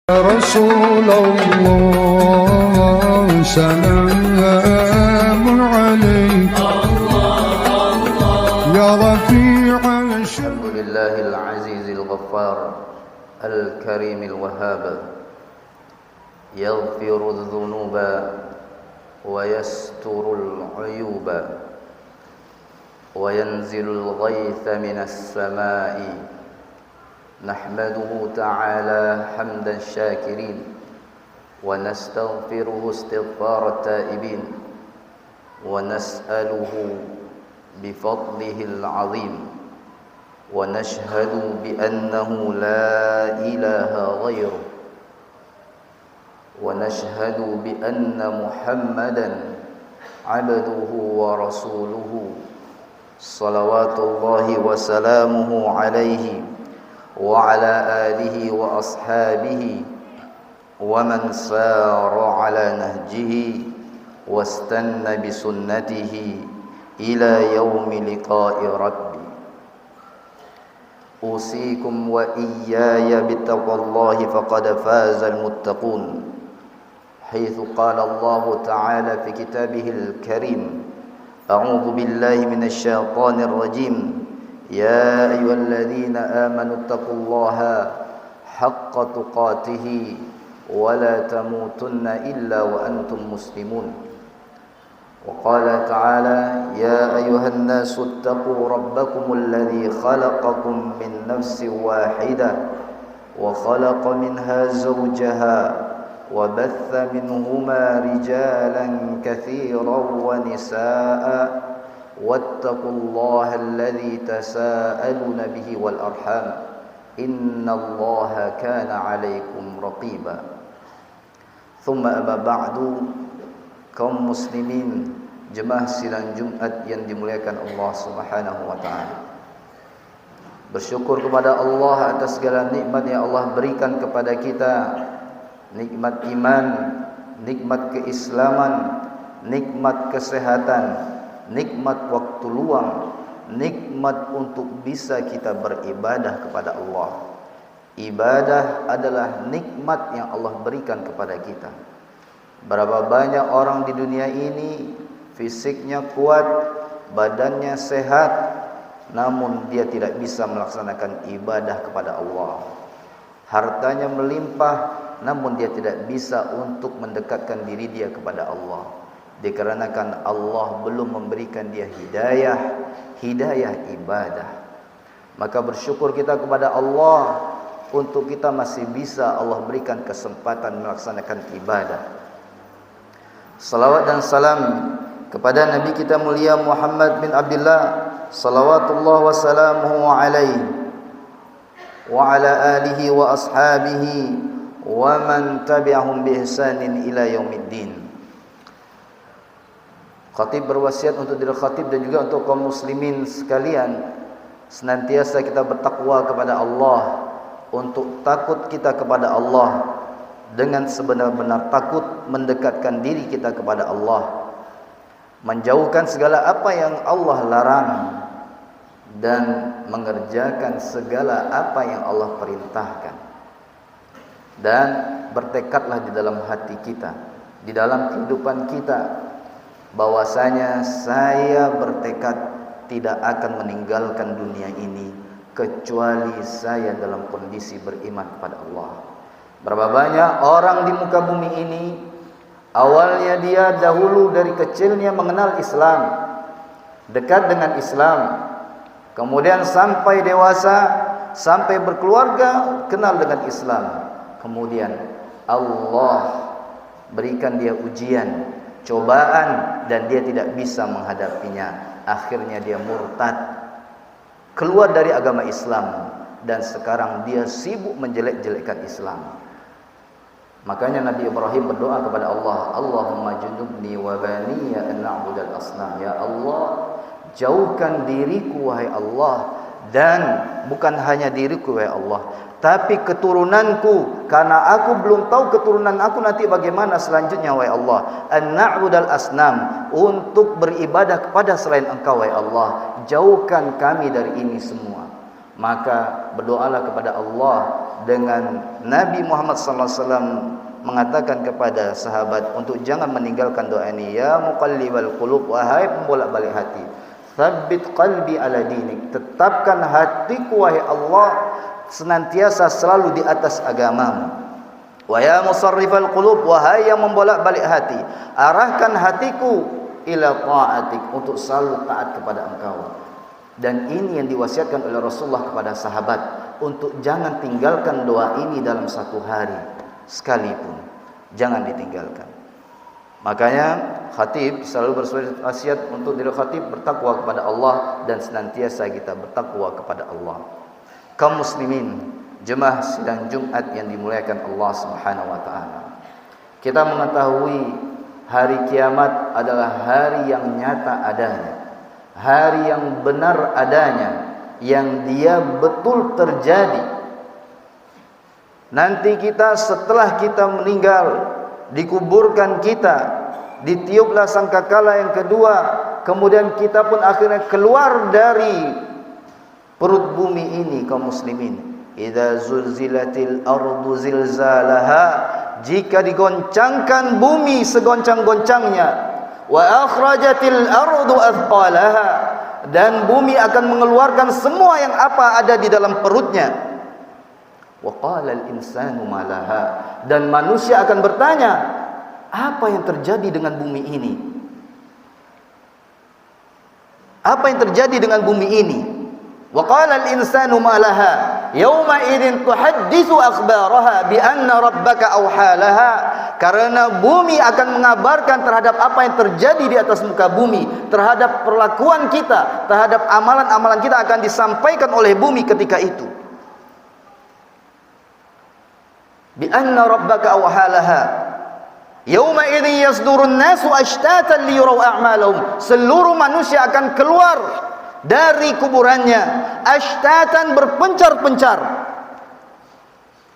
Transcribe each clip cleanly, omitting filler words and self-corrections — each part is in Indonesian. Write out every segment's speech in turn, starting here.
رسول الله سلام عليك يا رفيع الحمد لله العزيز الغفار الكريم الوهاب يغفر الذنوب ويستر العيوب وينزل الغيث من السماء نحمده تعالى حمد الشاكرين ونستغفره استغفار التائبين ونسأله بفضله العظيم ونشهد بأنه لا إله غيره ونشهد بأن محمدا عبده ورسوله صلوات الله وسلامه عليه وعلى آله وأصحابه ومن سار على نهجه واستنى بسنته إلى يوم لقاء ربي أوصيكم وإياي بتقوى الله فقد فاز المتقون حيث قال الله تعالى في كتابه الكريم أعوذ بالله من الشيطان الرجيم يا أيها الذين آمنوا اتقوا الله حق تقاته ولا تموتن إلا وأنتم مسلمون وقال تعالى يا أيها الناس اتقوا ربكم الذي خلقكم من نفس واحدة وخلق منها زوجها وبث منهما رجالا كثيرا ونساء واتقوا الله الذي تساءلون به والأرحام إن الله كان عليكم رقيبا ثم أما بعد kaum muslimin jemaah sidang Jumat yang dimuliakan Allah Subhanahu wa taala. Bersyukur kepada Allah atas segala nikmat yang Allah berikan kepada kita. Nikmat iman, nikmat keislaman, nikmat kesehatan, nikmat waktu luang, nikmat untuk bisa kita beribadah kepada Allah. Ibadah adalah nikmat yang Allah berikan kepada kita. Berapa banyak orang di dunia ini fisiknya kuat, badannya sehat, namun dia tidak bisa melaksanakan ibadah kepada Allah. Hartanya melimpah, namun dia tidak bisa untuk mendekatkan diri dia kepada Allah. Dikarenakan Allah belum memberikan dia hidayah ibadah. Maka bersyukur kita kepada Allah untuk kita masih bisa Allah berikan kesempatan melaksanakan ibadah. Salawat dan salam kepada Nabi kita mulia Muhammad bin Abdullah salawatullah wa salamuhu alaihi wa ala alihi wa ashabihi wa man tabi'ahum bi ihsanin ila yaumiddin. Khatib berwasiat untuk diri khatib dan juga untuk kaum muslimin sekalian, senantiasa kita bertakwa kepada Allah, untuk takut kita kepada Allah, dengan sebenar-benar takut mendekatkan diri kita kepada Allah, menjauhkan segala apa yang Allah larang dan mengerjakan segala apa yang Allah perintahkan. Dan bertekadlah di dalam hati kita, di dalam kehidupan kita, bahwasanya saya bertekad tidak akan meninggalkan dunia ini kecuali saya dalam kondisi beriman kepada Allah. Berapa banyak orang di muka bumi ini awalnya dia dahulu dari kecilnya mengenal Islam, dekat dengan Islam, kemudian sampai dewasa, sampai berkeluarga kenal dengan Islam, kemudian Allah berikan dia ujian, cobaan, dan dia tidak bisa menghadapinya. Akhirnya dia murtad, keluar dari agama Islam, dan sekarang dia sibuk menjelek-jelekkan Islam. Makanya Nabi Ibrahim berdoa kepada Allah, Allahumma junubni wa baniya an na'budal asnam. Ya Allah, jauhkan diriku wahai Allah, dan bukan hanya diriku wahai Allah, tapi keturunanku, karena aku belum tahu keturunan aku nanti bagaimana selanjutnya wahai Allah. An na'budal asnam, untuk beribadah kepada selain Engkau wahai Allah. Jauhkan kami dari ini semua. maka berdoalah kepada Allah dengan Nabi Muhammad sallallahu alaihi wasallam mengatakan kepada sahabat untuk jangan meninggalkan doa ini. Ya muqallibal qulub, wahai pembolak-balik hati, tsabbit qalbi ala dinik, tetapkan hatiku wahai Allah senantiasa selalu di atas agamamu. Wa ya musarrifal qulub, wahai yang membolak-balik hati, arahkan hatiku ila ta'atik, untuk selalu taat kepada Engkau. Dan ini yang diwasiatkan oleh Rasulullah kepada sahabat, untuk jangan tinggalkan doa ini dalam satu hari sekalipun, jangan ditinggalkan. Makanya khatib selalu berwasiat untuk diri khatib bertakwa kepada Allah dan senantiasa kita bertakwa kepada Allah. Kaum muslimin, jemaah sidang Jumat yang dimuliakan Allah Subhanahu wa taala. Kita mengetahui hari kiamat adalah hari yang nyata adanya, hari yang benar adanya, yang dia betul terjadi. Nanti kita setelah kita meninggal, dikuburkan kita, ditiuplah sangkakala yang kedua, kemudian kita pun akhirnya keluar dari perut bumi ini. Kaum muslimin, idza zulzilatil ardu zilzalaha, jika digoncangkan bumi segoncang-goncangnya, wa akhrajatil ardu athqalaha, dan bumi akan mengeluarkan semua yang apa ada di dalam perutnya. Wa qala al-insanu ma laha, dan manusia akan bertanya, apa yang terjadi dengan bumi ini? Apa yang terjadi dengan bumi ini? Wa qala al-insanu ma laha yauma idzin tuhadditsu akhbaraha bi anna rabbaka awhalaha, karena bumi akan mengabarkan terhadap apa yang terjadi di atas muka bumi, terhadap perlakuan kita, terhadap amalan-amalan kita akan disampaikan oleh bumi ketika itu. Bi anna rabbaka awhalaha yauma idzin yasdurun nasu ashtatan liyuraw a'malahum, seluruh manusia akan keluar dari kuburannya ashtatan, berpencar-pencar.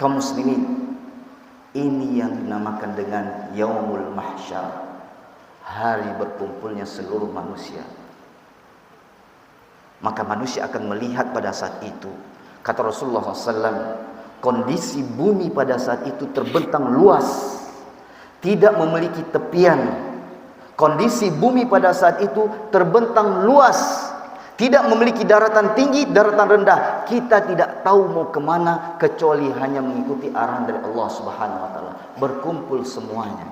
Kaum muslimin, ini yang dinamakan dengan yaumul mahsyar, hari berkumpulnya seluruh manusia. Maka manusia akan melihat pada saat itu, kata Rasulullah SAW, kondisi bumi pada saat itu terbentang luas, tidak memiliki tepian. Kondisi bumi pada saat itu terbentang luas, tidak memiliki daratan tinggi, daratan rendah. Kita tidak tahu mau kemana kecuali hanya mengikuti arahan dari Allah Subhanahu wa taala. Berkumpul semuanya.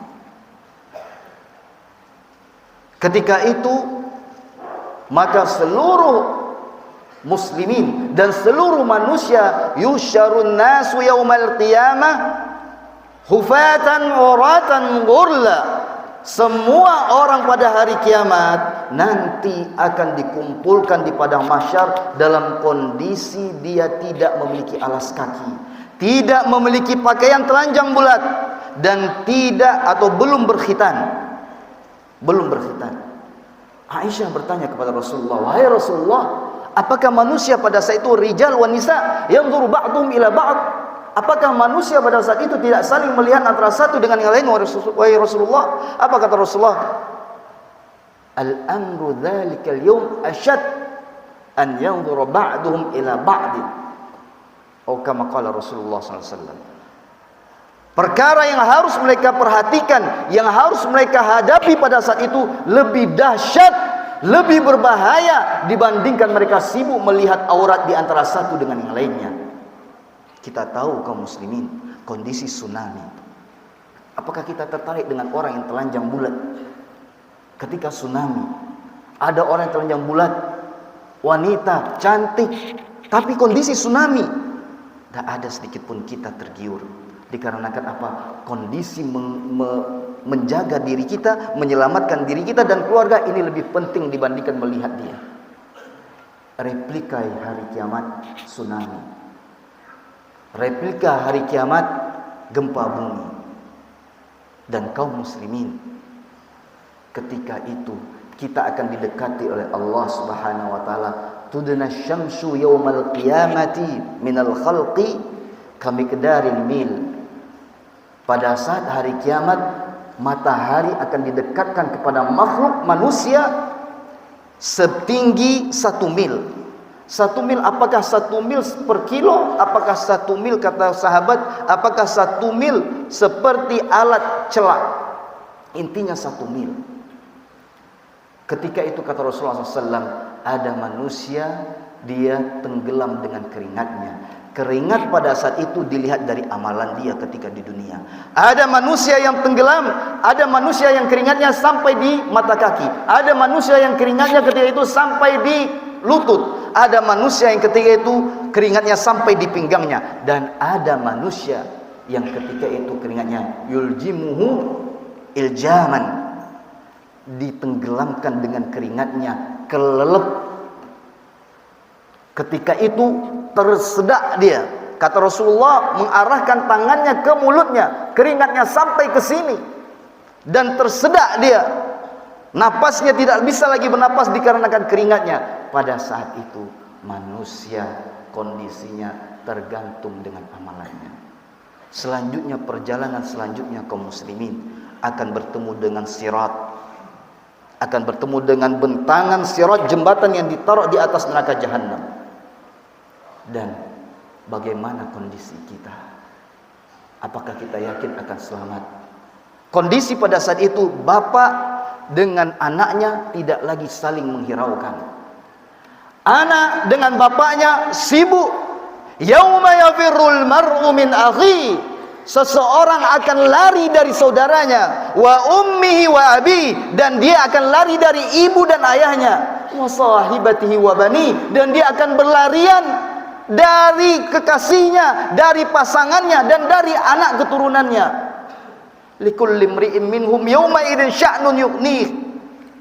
Ketika itu, maka seluruh muslimin dan seluruh manusia yusyarun nasu yaumal qiyamah hufatan uratan ghurla, semua orang pada hari kiamat nanti akan dikumpulkan di padang mahsyar dalam kondisi dia tidak memiliki alas kaki, tidak memiliki pakaian telanjang bulat, dan tidak atau belum berkhitan. Aisyah bertanya kepada Rasulullah, wahai Rasulullah, apakah manusia pada saat itu rijal wa nisa yanzuru ba'dhum ila ba'd? Apakah manusia pada saat itu tidak saling melihat antara satu dengan yang lain, wahai Rasulullah? Apa kata Rasulullah? Al-amru dzalikal yawm ashad an yanzura ba'dhum ila ba'd. Atau kama qala Rasulullah sallallahu alaihi wasallam. Perkara yang harus mereka perhatikan, yang harus mereka hadapi pada saat itu lebih dahsyat, lebih berbahaya dibandingkan mereka sibuk melihat aurat di antara satu dengan yang lainnya. Kita tahu kaum muslimin, kondisi tsunami. Apakah kita tertarik dengan orang yang telanjang bulat? Ketika tsunami, ada orang yang telanjang bulat, wanita cantik, tapi kondisi tsunami, tidak ada sedikit pun kita tergiur. Dikarenakan apa? Kondisi menjaga diri kita, menyelamatkan diri kita dan keluarga ini lebih penting dibandingkan melihat dia. Replika hari kiamat tsunami, replika hari kiamat gempa bumi. Dan kaum muslimin, ketika itu kita akan didekati oleh Allah Subhanahu wa taala. Tudna syamsu yaumal qiyamati minal khalqi kamiqdaril mil. Pada saat hari kiamat, matahari akan didekatkan kepada makhluk manusia setinggi 1 mil. 1 mil, apakah 1 mil per kilo? Apakah 1 mil, kata sahabat, apakah 1 mil seperti alat celak? Intinya 1 mil. Ketika itu kata Rasulullah SAW, ada manusia dia tenggelam dengan keringatnya. Keringat pada saat itu dilihat dari amalan dia ketika di dunia. Ada manusia yang tenggelam, ada manusia yang keringatnya sampai di mata kaki, ada manusia yang keringatnya ketika itu sampai di lutut, ada manusia yang ketika itu keringatnya sampai di pinggangnya, dan ada manusia yang ketika itu keringatnya yuljimuhu iljaman, ditenggelamkan dengan keringatnya, kelelep. Ketika itu tersedak dia. Kata Rasulullah, mengarahkan tangannya ke mulutnya, keringatnya sampai ke sini, dan tersedak dia. Napasnya tidak bisa lagi bernapas dikarenakan keringatnya. Pada saat itu manusia kondisinya tergantung dengan amalannya. Selanjutnya, perjalanan selanjutnya kaum muslimin akan bertemu dengan sirat, akan bertemu dengan bentangan sirat, jembatan yang ditaruh di atas neraka jahanam. Dan bagaimana kondisi kita? Apakah kita yakin akan selamat? Kondisi pada saat itu, bapak dengan anaknya tidak lagi saling menghiraukan. Anak dengan bapaknya sibuk. Yauma yafirrul mar'u min akhi. Seseorang akan lari dari saudaranya, wa ummihi wa abi, dan dia akan lari dari ibu dan ayahnya, wa sahibatihi wa bani, dan dia akan berlarian dari kekasihnya, dari pasangannya, dan dari anak keturunannya. Likulli imri'in minhum yawma idzin sya'nun yughnih.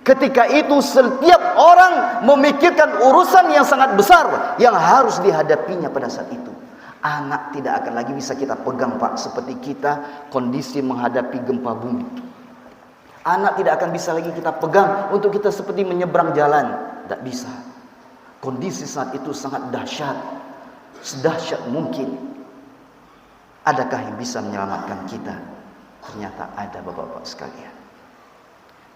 Ketika itu setiap orang memikirkan urusan yang sangat besar yang harus dihadapinya pada saat itu. Anak tidak akan lagi bisa kita pegang, Pak, seperti kita kondisi menghadapi gempa bumi. Anak tidak akan bisa lagi kita pegang untuk kita seperti menyeberang jalan. Tidak bisa. Kondisi saat itu sangat dahsyat, sedahsyat mungkin. Adakah yang bisa menyelamatkan kita? Ternyata ada, bapak-bapak sekalian.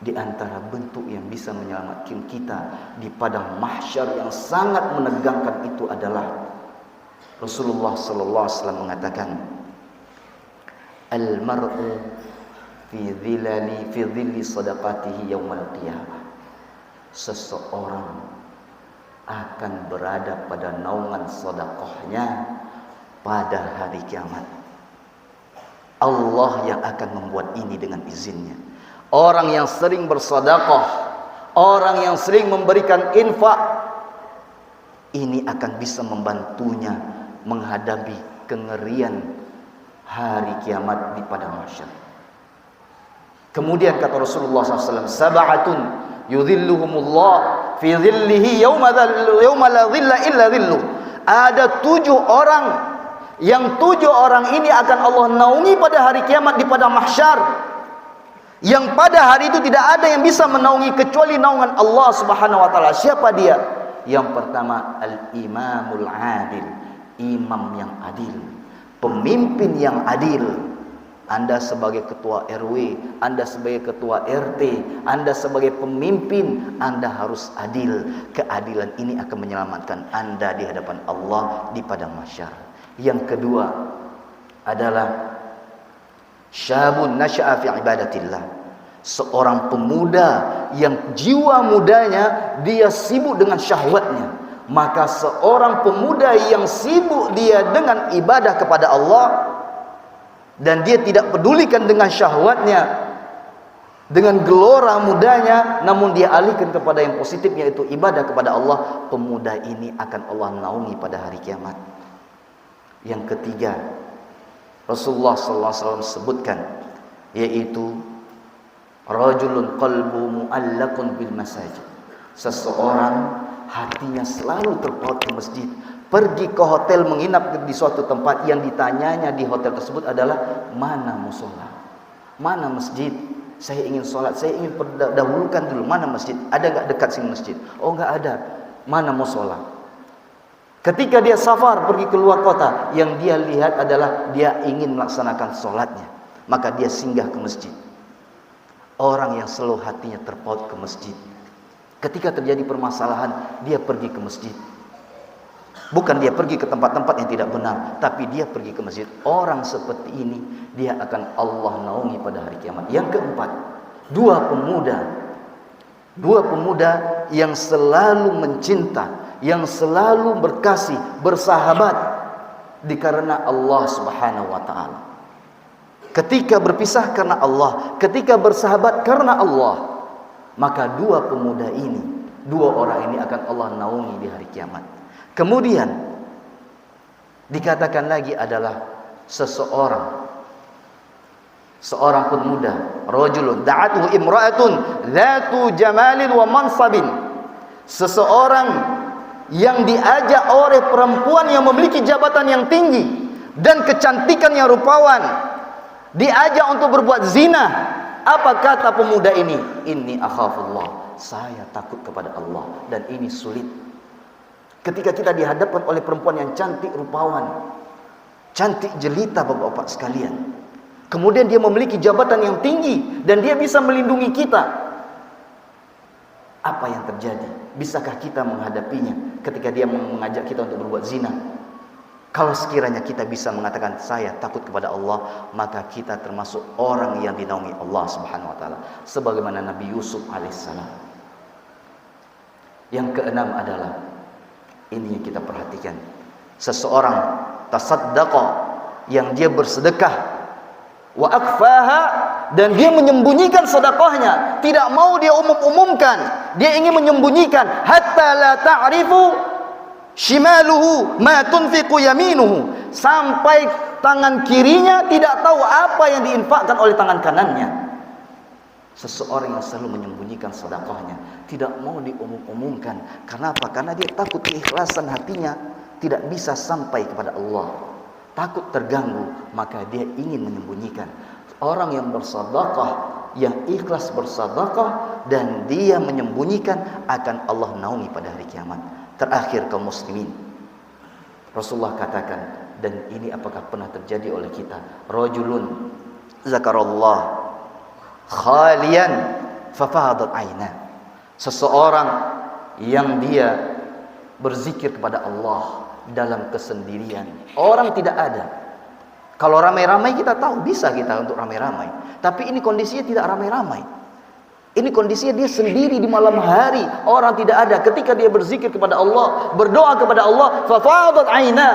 Di antara bentuk yang bisa menyelamatkan kita di padang mahsyar yang sangat menegangkan itu adalah Rasulullah sallallahu alaihi wasallam mengatakan, al-mar'u fi dhilli sadaqatihi yaumal qiyamah. Seseorang akan berada pada naungan sedekahnya pada hari kiamat. Allah yang akan membuat ini dengan izinnya. Orang yang sering bersedekah, orang yang sering memberikan infak, ini akan bisa membantunya menghadapi kengerian hari kiamat di padang mahsyar. Kemudian kata Rasulullah SAW, sab'atun yudhilluhumullah fi dhillihi yawma la dhilla illa dhilluh. Ada 7 orang, yang 7 orang ini akan Allah naungi pada hari kiamat di padang mahsyar, yang pada hari itu tidak ada yang bisa menaungi kecuali naungan Allah Subhanahu wa taala. Siapa dia? Yang pertama, al-imamul adil, imam yang adil, pemimpin yang adil. Anda sebagai ketua RW, Anda sebagai ketua RT, Anda sebagai pemimpin, Anda harus adil. Keadilan ini akan menyelamatkan Anda di hadapan Allah di padang mahsyar. Yang kedua adalah syabun nasya'a fi ibadatillah, seorang pemuda yang jiwa mudanya dia sibuk dengan syahwatnya. Maka seorang pemuda yang sibuk dia dengan ibadah kepada Allah dan dia tidak pedulikan dengan syahwatnya, dengan gelora mudanya, namun dia alihkan kepada yang positif, yaitu ibadah kepada Allah, pemuda ini akan Allah naungi pada hari kiamat. Yang ketiga, Rasulullah SAW sebutkan, yaitu rajulun qalbu mu'allaqun bil masajid, seseorang hatinya selalu terpaut ke masjid. Pergi ke hotel, menginap di suatu tempat, yang ditanyanya di hotel tersebut adalah mana musola, mana masjid. Saya ingin sholat, saya ingin dahulukan dulu, mana masjid, ada nggak dekat sini masjid? Oh nggak ada. Mana musola? Ketika dia safar pergi keluar kota, yang dia lihat adalah dia ingin melaksanakan sholatnya, maka dia singgah ke masjid. Orang yang selalu hatinya terpaut ke masjid, ketika terjadi permasalahan dia pergi ke masjid. Bukan dia pergi ke tempat-tempat yang tidak benar, tapi dia pergi ke masjid. Orang seperti ini, dia akan Allah naungi pada hari kiamat. Yang keempat, dua pemuda yang selalu mencinta, yang selalu berkasih, bersahabat dikarenakan Allah Subhanahu wa taala. Ketika berpisah karena Allah, ketika bersahabat karena Allah, maka dua pemuda ini, dua orang ini akan Allah naungi di hari kiamat. Kemudian dikatakan lagi adalah seorang pemuda, rajulun da'atuhu imra'atun dzatu jamalin wa mansabin, seseorang yang diajak oleh perempuan yang memiliki jabatan yang tinggi dan kecantikan yang rupawan, diajak untuk berbuat zina. Apa kata pemuda ini? Inni akhafullah, saya takut kepada Allah, dan ini sulit. Ketika kita dihadapkan oleh perempuan yang cantik rupawan, cantik jelita, bapak-bapak sekalian, kemudian dia memiliki jabatan yang tinggi dan dia bisa melindungi kita, apa yang terjadi? Bisakah kita menghadapinya ketika dia mengajak kita untuk berbuat zina? Kalau sekiranya kita bisa mengatakan saya takut kepada Allah, maka kita termasuk orang yang dinaungi Allah Subhanahu wa taala, sebagaimana Nabi Yusuf alaihissalam. Yang keenam adalah ini yang kita perhatikan, seseorang tasaddaqa, yang dia bersedekah, wa akfaha, dan dia menyembunyikan sedekahnya, tidak mau dia umumkan, dia ingin menyembunyikan, hatta la ta'rifu shimaluhu ma tunfiqu yaminuhu, sampai tangan kirinya tidak tahu apa yang diinfakkan oleh tangan kanannya. Seseorang yang selalu menyembunyikan sedekahnya, tidak mau diumumkan. Kenapa? Karena dia takut keikhlasan hatinya tidak bisa sampai kepada Allah, takut terganggu, maka dia ingin menyembunyikan. Orang yang bersedekah, yang ikhlas bersedekah dan dia menyembunyikan, akan Allah naungi pada hari kiamat. Terakhir, kaum muslimin, Rasulullah katakan, dan ini apakah pernah terjadi oleh kita, rajulun zakarallah khalian fafadat aina, seseorang yang dia berzikir kepada Allah dalam kesendirian, orang tidak ada. Kalau ramai-ramai kita tahu bisa kita untuk ramai-ramai, tapi ini kondisinya tidak ramai-ramai. Ini kondisinya dia sendiri di malam hari, orang tidak ada. Ketika dia berzikir kepada Allah, berdoa kepada Allah, fafadat aina,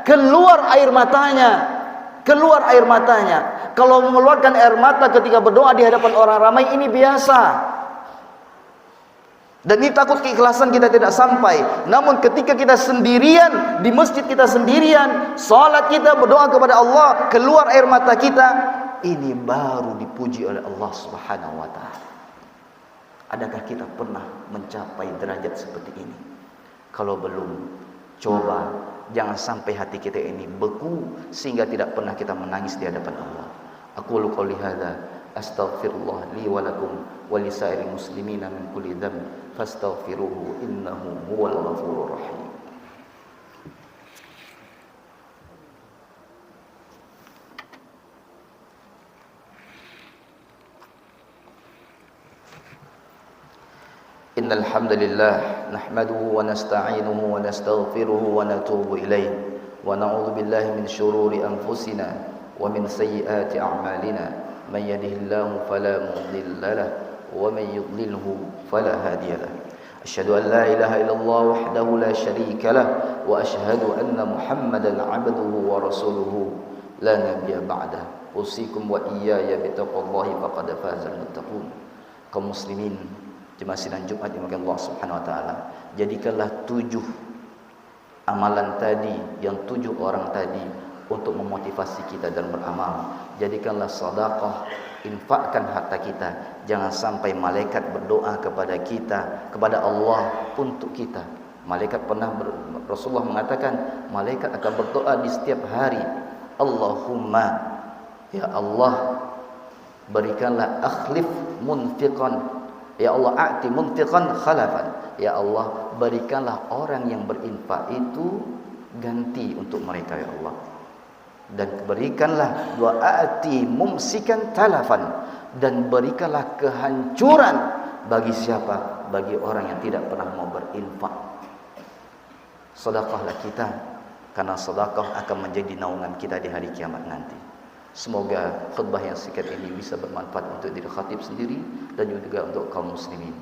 keluar air matanya. Keluar air matanya. Kalau mengeluarkan air mata ketika berdoa di hadapan orang ramai, ini biasa. Dan ini takut keikhlasan kita tidak sampai. Namun ketika kita sendirian, di masjid kita sendirian, salat kita, berdoa kepada Allah, keluar air mata kita, ini baru dipuji oleh Allah Subhanahu wa taala. Adakah kita pernah mencapai derajat seperti ini? Kalau belum, coba jangan sampai hati kita ini beku sehingga tidak pernah kita menangis di hadapan Allah. Aqulu qouli hadza astaghfirullah li wa lakum wa li sa'iril muslimina min kulli dhanb fastaghfiruhu innahu huwal ghafurur rahim. Innal hamdalillah nahmaduhu wa nasta'inuhu wa nastaghfiruhu wa natubu ilayh wa na'udzu billahi min shururi anfusina wa min sayyiati a'malina man yahdihillahu fala mudilla lahu wa man yudlilhu fala hadiya lahu. Asyhadu an la ilaha illallah wahdahu la syarika lahu wa asyhadu anna Muhammadan 'abduhu wa rasuluhu la nabiyya ba'dah. Usikum wa iyaya bittaqwallahi faqad fazal muttaqun. Kaum muslimin, jemaah sidang Jumat dimuliakan Allah Subhanahu wa taala, jadikanlah 7 amalan tadi, yang 7 orang tadi, untuk memotivasi kita dan beramal. Jadikanlah sedekah, infakkan harta kita. Jangan sampai malaikat berdoa kepada kita, kepada Allah untuk kita. Malaikat Rasulullah mengatakan, malaikat akan berdoa di setiap hari, Allahumma, ya Allah, berikanlah akhlif munfiqan, ya Allah, a'ti munfiqan khalafan, ya Allah, berikanlah orang yang berinfak itu ganti untuk mereka, ya Allah. Dan berikanlah a'ti mumsikan talafan, dan berikanlah kehancuran bagi siapa? Bagi orang yang tidak pernah mau berinfak. sedekahlah kita, karena sedekah akan menjadi naungan kita di hari kiamat nanti. Semoga khutbah yang singkat ini bisa bermanfaat untuk diri khatib sendiri dan juga untuk kaum muslimin.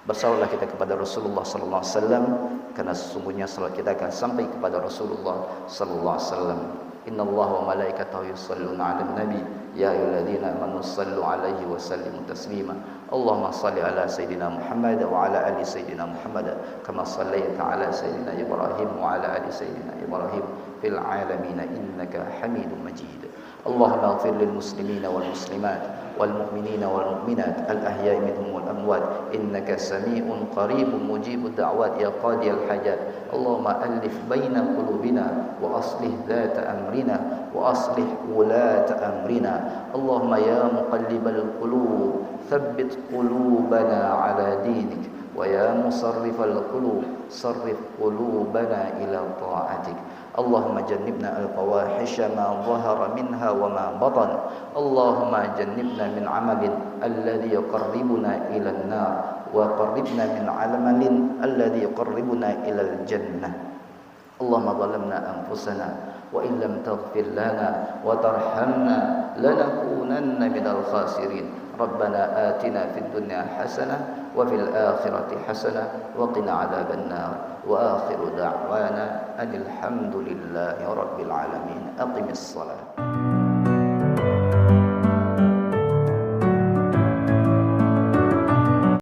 Bersalawatlah kita kepada Rasulullah sallallahu alaihi wasallam, karena sesungguhnya salat kita akan sampai kepada Rasulullah sallallahu alaihi wasallam. Innallaha wa malaikatahu yusholluna 'alan nabi ya ayyuhalladzina amanu shallu 'alaihi wa sallimu taslima. Allahumma shalli ala sayidina Muhammad wa ala ali sayidina Muhammad kama shallaita ala sayidina Ibrahim wa ala ali sayidina Ibrahim fil 'alamin innaka Hamidum Majid. Allahumma ighfir lil muslimina wal muslimat wal mu'minina wal mu'minat al ahya'i minhum wal amwat innaka sami'un qaribun mujibud da'wat ya qadiyal hajat. Allahumma alif baina qulubina wa aslih dhata amrina wa aslih wulata amrina. Allahumma ya muqallibal qulub thabbit qulubana ala dinik wa ya musarrifal qulub sarrif qulubana ila ta'atik. Allahumma jannibna al-fawahisha ma zahara minha wa ma batan. Allahumma jannibna min amalin alladhi yuqarribuna ila an-nar wa qarribna min amalin alladhi yuqarribuna ila al-jannah. Allahumma zalamna anfusana wa in lam taghfir lana wa tarhamna lanakunanna minal khasirin. Rabbana atina fid dunya hasanah wa fil akhirati hasanah wa qina adzaban nar. Wa akhiru da'wana alhamdulillahi rabbil alamin. Aqimis salat.